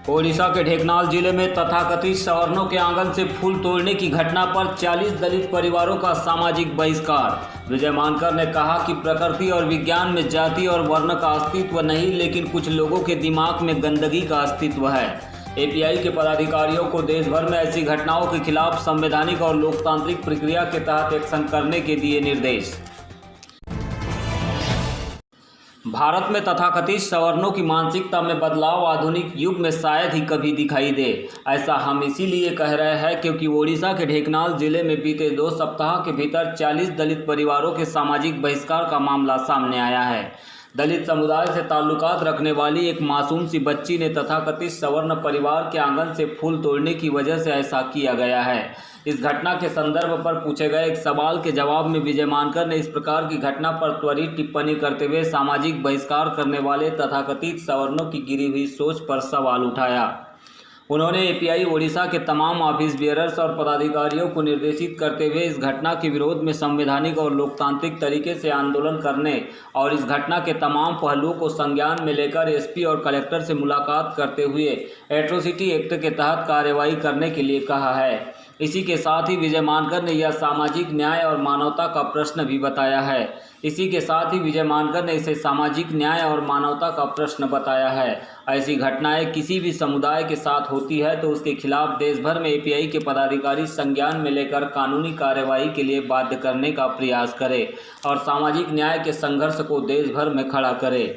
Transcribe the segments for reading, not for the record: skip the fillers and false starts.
ओडिशा के ढेंकनाल जिले में तथाकथित सवर्णों के आंगन से फूल तोड़ने की घटना पर 40 दलित परिवारों का सामाजिक बहिष्कार। विजय मानकर ने कहा कि प्रकृति और विज्ञान में जाति और वर्ण का अस्तित्व नहीं, लेकिन कुछ लोगों के दिमाग में गंदगी का अस्तित्व है। एपीआई के पदाधिकारियों को देश भर में ऐसी घटनाओं के खिलाफ संवैधानिक और लोकतांत्रिक प्रक्रिया के तहत एक्शन करने के दिए निर्देश। भारत में तथाकथित सवर्णों की मानसिकता में बदलाव आधुनिक युग में शायद ही कभी दिखाई दे। ऐसा हम इसीलिए कह रहे हैं क्योंकि ओडिशा के ढेंकनाल जिले में बीते 2 सप्ताह के भीतर 40 दलित परिवारों के सामाजिक बहिष्कार का मामला सामने आया है। दलित समुदाय से ताल्लुकात रखने वाली एक मासूम सी बच्ची ने तथाकथित सवर्ण परिवार के आंगन से फूल तोड़ने की वजह से ऐसा किया गया है। इस घटना के संदर्भ पर पूछे गए एक सवाल के जवाब में विजय मानकर ने इस प्रकार की घटना पर त्वरित टिप्पणी करते हुए सामाजिक बहिष्कार करने वाले तथाकथित सवर्णों की गिरी हुई सोच पर सवाल उठाया। उन्होंने एपीआई ओडिशा के तमाम ऑफिस बेयरर्स और पदाधिकारियों को निर्देशित करते हुए इस घटना के विरोध में संवैधानिक और लोकतांत्रिक तरीके से आंदोलन करने और इस घटना के तमाम पहलुओं को संज्ञान में लेकर एसपी और कलेक्टर से मुलाकात करते हुए एट्रोसिटी एक्ट के तहत कार्रवाई करने के लिए कहा है। इसी के साथ ही विजय मानकर ने यह सामाजिक न्याय और मानवता का प्रश्न भी बताया है। इसे सामाजिक न्याय और मानवता का प्रश्न बताया है। ऐसी घटनाएं किसी भी समुदाय के साथ होती है तो उसके खिलाफ देश भर में एपीआई के पदाधिकारी संज्ञान में लेकर कानूनी कार्रवाई के लिए बाध्य करने का प्रयास करें और सामाजिक न्याय के संघर्ष को देश भर में खड़ा करें।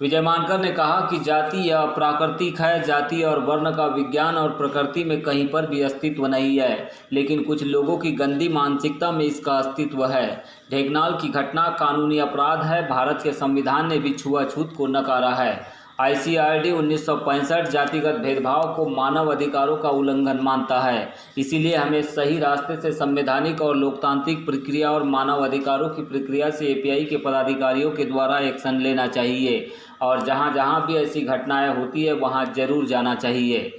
विजय मानकर ने कहा कि जाति यह प्राकृतिक है। जाति और वर्ण का विज्ञान और प्रकृति में कहीं पर भी अस्तित्व नहीं है, लेकिन कुछ लोगों की गंदी मानसिकता में इसका अस्तित्व है। ढेंकनाल की घटना कानूनी अपराध है। भारत के संविधान ने भी छुआछूत को नकारा है। आईसीआरडी 1965 जातिगत भेदभाव को मानव अधिकारों का उल्लंघन मानता है। इसीलिए हमें सही रास्ते से संवैधानिक और लोकतांत्रिक प्रक्रिया और मानव अधिकारों की प्रक्रिया से एपीआई के पदाधिकारियों के द्वारा एक्शन लेना चाहिए और जहां जहां भी ऐसी घटनाएं होती है वहां जरूर जाना चाहिए।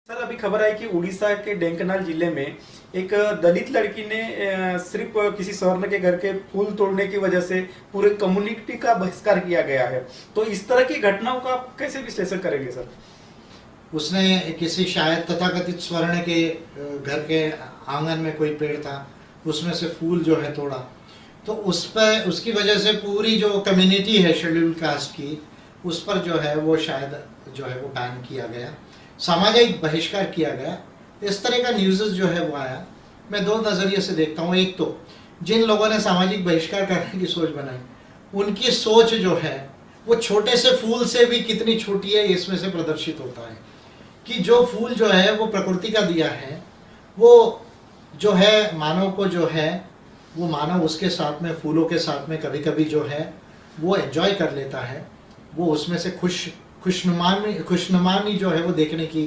सर, अभी खबर आई कि उड़ीसा के ढेंकनाल जिले में एक दलित लड़की ने सिर्फ किसी सवर्ण के घर के फूल तोड़ने की वजह से पूरे कम्युनिटी का बहिष्कार किया गया है। तो इस तरह की घटनाओं का आप कैसे विश्लेषण करेंगे सर? उसने किसी शायद तथाकथित स्वर्ण के घर के आंगन में कोई पेड़ था, उसमें से फूल जो है तोड़ा, तो उस पर उसकी वजह से पूरी जो कम्युनिटी है शेड्यूल कास्ट की, उस पर जो है वो शायद जो है वो बैन किया गया, सामाजिक बहिष्कार किया गया। इस तरह का न्यूज़ जो है वो आया। मैं 2 नज़रिए से देखता हूँ। एक तो जिन लोगों ने सामाजिक बहिष्कार करने की सोच बनाई, उनकी सोच जो है वो छोटे से फूल से भी कितनी छोटी है इसमें से प्रदर्शित होता है कि जो फूल जो है वो प्रकृति का दिया है, वो जो है मानव को जो है वो मानव उसके साथ में फूलों के साथ में कभी कभी जो है वो एंजॉय कर लेता है। वो उसमें से खुशनुमानी जो है वो देखने की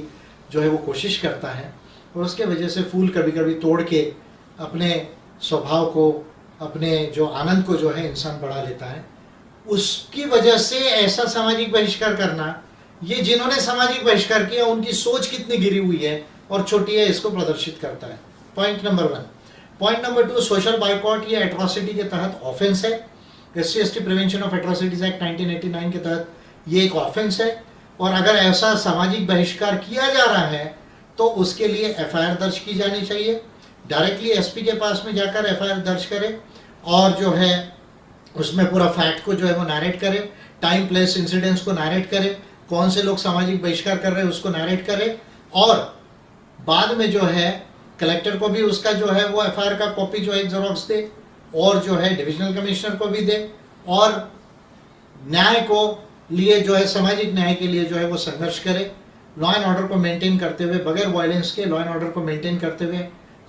जो है वो कोशिश करता है और उसके वजह से फूल कभी कभी तोड़ के अपने स्वभाव को, अपने जो आनंद को जो है इंसान बढ़ा लेता है। उसकी वजह से ऐसा सामाजिक बहिष्कार करना, ये जिन्होंने सामाजिक बहिष्कार किया उनकी सोच कितनी गिरी हुई है और छोटी है, इसको प्रदर्शित करता है। Point number 1। Point number 2, social boycott ये एट्रॉसिटी के तहत ऑफेंस है। SC/ST prevention of atrocities act 1989 के तहत ये एक ऑफेंस है और अगर ऐसा सामाजिक बहिष्कार किया जा रहा है तो उसके लिए FIR दर्ज की जानी चाहिए। डायरेक्टली SP के पास में जाकर FIR दर्ज करें और जो है उसमें पूरा फैक्ट को जो है वो नैरेट करें, टाइम प्लेस इंसिडेंट्स को नैरेट करें, कौन से लोग सामाजिक बहिष्कार कर रहे हैं उसको नैरेट करें और बाद में जो है कलेक्टर को भी उसका जो है वो FIR का कॉपी जो है जेरॉक्स दे और जो है डिविजनल कमिश्नर को भी दे और न्याय को लिए जो है सामाजिक न्याय के लिए जो है वो संघर्ष करे। लॉ एंड ऑर्डर को मेंटेन करते हुए, बगैर वायलेंस के लॉ एंड ऑर्डर को मेंटेन करते हुए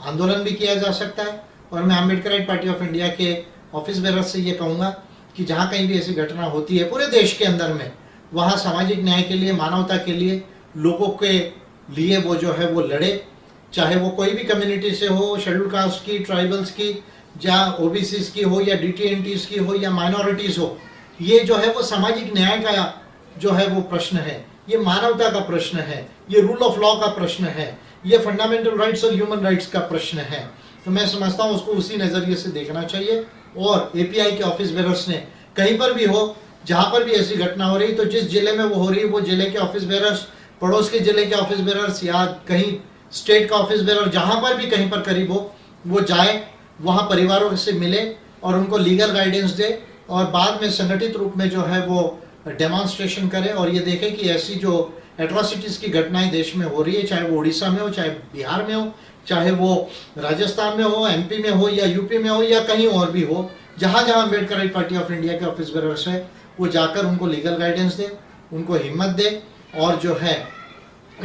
आंदोलन भी किया जा सकता है। और मैं अम्बेडकराइट पार्टी ऑफ इंडिया के ऑफिस बेरर्स से ये कहूँगा कि जहाँ कहीं भी ऐसी घटना होती है पूरे देश के अंदर में, वहाँ सामाजिक न्याय के लिए, मानवता के लिए, लोगों के लिए वो जो है वो लड़े, चाहे वो कोई भी कम्युनिटी से हो, शेड्यूल कास्ट की, ट्राइबल्स की, या OBCs की हो या DTNTs की हो या माइनॉरिटीज़ हो। ये जो है वो सामाजिक न्याय का जो है वो प्रश्न है, ये मानवता का प्रश्न है, ये रूल ऑफ लॉ का प्रश्न है, ये फंडामेंटल राइट्स और ह्यूमन राइट्स का प्रश्न है। तो मैं समझता हूँ उसको उसी नज़रिए से देखना चाहिए और API के ऑफिस बेरर्स ने कहीं पर भी हो जहां पर भी ऐसी घटना हो रही, तो जिस जिले में वो हो रही है वो जिले के ऑफिस बेरर्स, पड़ोस के जिले के ऑफिस बेरर्स या कहीं स्टेट का ऑफिस बेरर जहां पर भी कहीं पर करीब हो, वो जाए, वहां परिवारों से मिले और उनको लीगल गाइडेंस दे और बाद में संगठित रूप में जो है वो डेमॉन्स्ट्रेशन करे और ये देखे कि ऐसी जो एट्रोसिटीज़ की घटनाएं देश में हो रही है, चाहे वो उड़ीसा में हो, चाहे बिहार में हो, चाहे वो राजस्थान में हो, एमपी में हो या यूपी में हो या कहीं और भी हो, जहाँ जहाँ अम्बेडकर पार्टी ऑफ इंडिया के ऑफिस बेरर्स है वो जाकर उनको लीगल गाइडेंस दे, उनको हिम्मत दे और जो है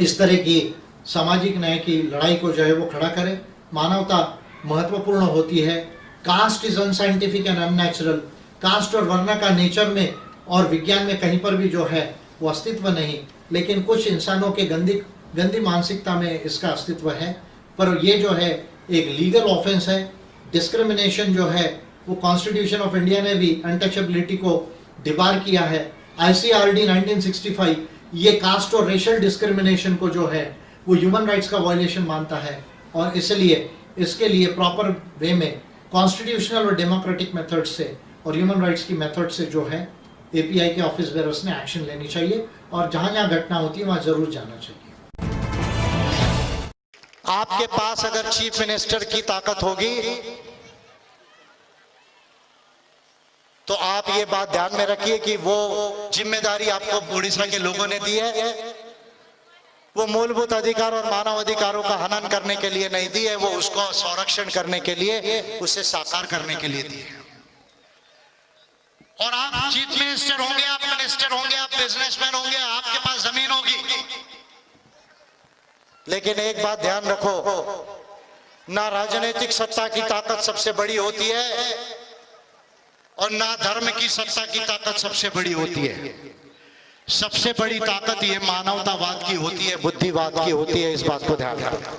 इस तरह की सामाजिक न्याय की लड़ाई को जो है वो खड़ा करे। मानवता महत्वपूर्ण होती है। Caste is unscientific and unnatural. Caste और वर्ण का नेचर में और विज्ञान में कहीं पर भी जो है वो अस्तित्व नहीं, लेकिन कुछ इंसानों के गंदी मानसिकता में इसका अस्तित्व है। पर ये जो है एक लीगल ऑफेंस है। डिस्क्रिमिनेशन जो है वो कॉन्स्टिट्यूशन ऑफ इंडिया ने भी अनटचेबिलिटी को डिबार किया है। ICRD 1965 ये कास्ट और रेशियल डिस्क्रिमिनेशन को जो है वो ह्यूमन राइट्स का वायलेशन मानता है और इसलिए इसके लिए प्रॉपर वे में कॉन्स्टिट्यूशनल और डेमोक्रेटिक मेथड से और ह्यूमन राइट्स की मेथड से जो है API के ऑफिस बेरर्स ने एक्शन लेनी चाहिए और जहां जहां घटना होती है वहां जरूर जाना चाहिए। आपके पास अगर चीफ मिनिस्टर की ताकत होगी तो आप ये बात ध्यान में रखिए कि वो जिम्मेदारी आपको उड़ीसा के लोगों ने दी है, वो मूलभूत अधिकार और मानव अधिकारों का हनन करने के लिए नहीं दी है, वो उसको संरक्षण करने के लिए, उसे साकार करने के लिए दी है। और आप चीफ मिनिस्टर होंगे, आप मिनिस्टर होंगे, आप बिजनेसमैन होंगे, आपके पास जमीन होगी, लेकिन एक बात ध्यान रखो, ना राजनीतिक सत्ता की ताकत सबसे बड़ी होती है और ना धर्म की सत्ता की ताकत सबसे बड़ी होती है। सबसे बड़ी ताकत ये मानवतावाद की होती है, बुद्धिवाद की होती है। इस बात को ध्यान रखना।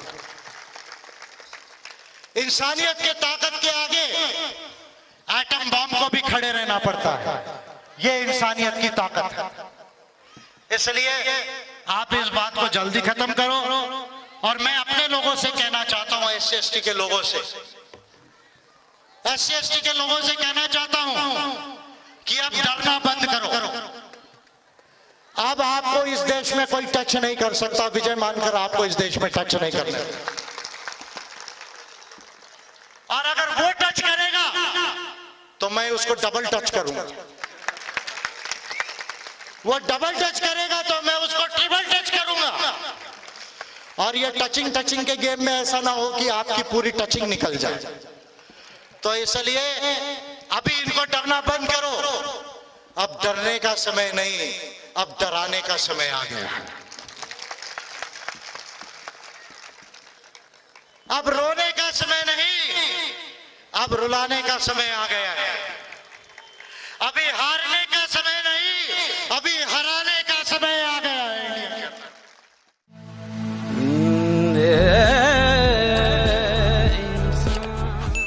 इंसानियत के ताकत के आगे एटम बम को भी खड़े रहना पड़ता है। ये इंसानियत की ताकत है। इसलिए आप इस बात को जल्दी खत्म करो। और मैं अपने लोगों से कहना चाहता हूं, SC ST के लोगों से, SC ST के लोगों से कहना चाहता हूं कि अब डरना बंद करो। अब आपको इस देश में कोई टच नहीं कर सकता। विजय मानकर आपको इस देश में टच नहीं करना। और अगर वो टच करेगा तो मैं उसको डबल टच करूंगा। वो डबल टच करेगा तो मैं उसको ट्रिपल टच करूंगा। और ये टचिंग के गेम में ऐसा ना हो कि आपकी पूरी टचिंग निकल जाए। तो इसलिए अभी इनको डरना बंद करो। अब डरने का समय नहीं, अब डराने का समय आ गया है। अब रोने का समय नहीं, अब रुलाने का समय आ गया है। अभी हारने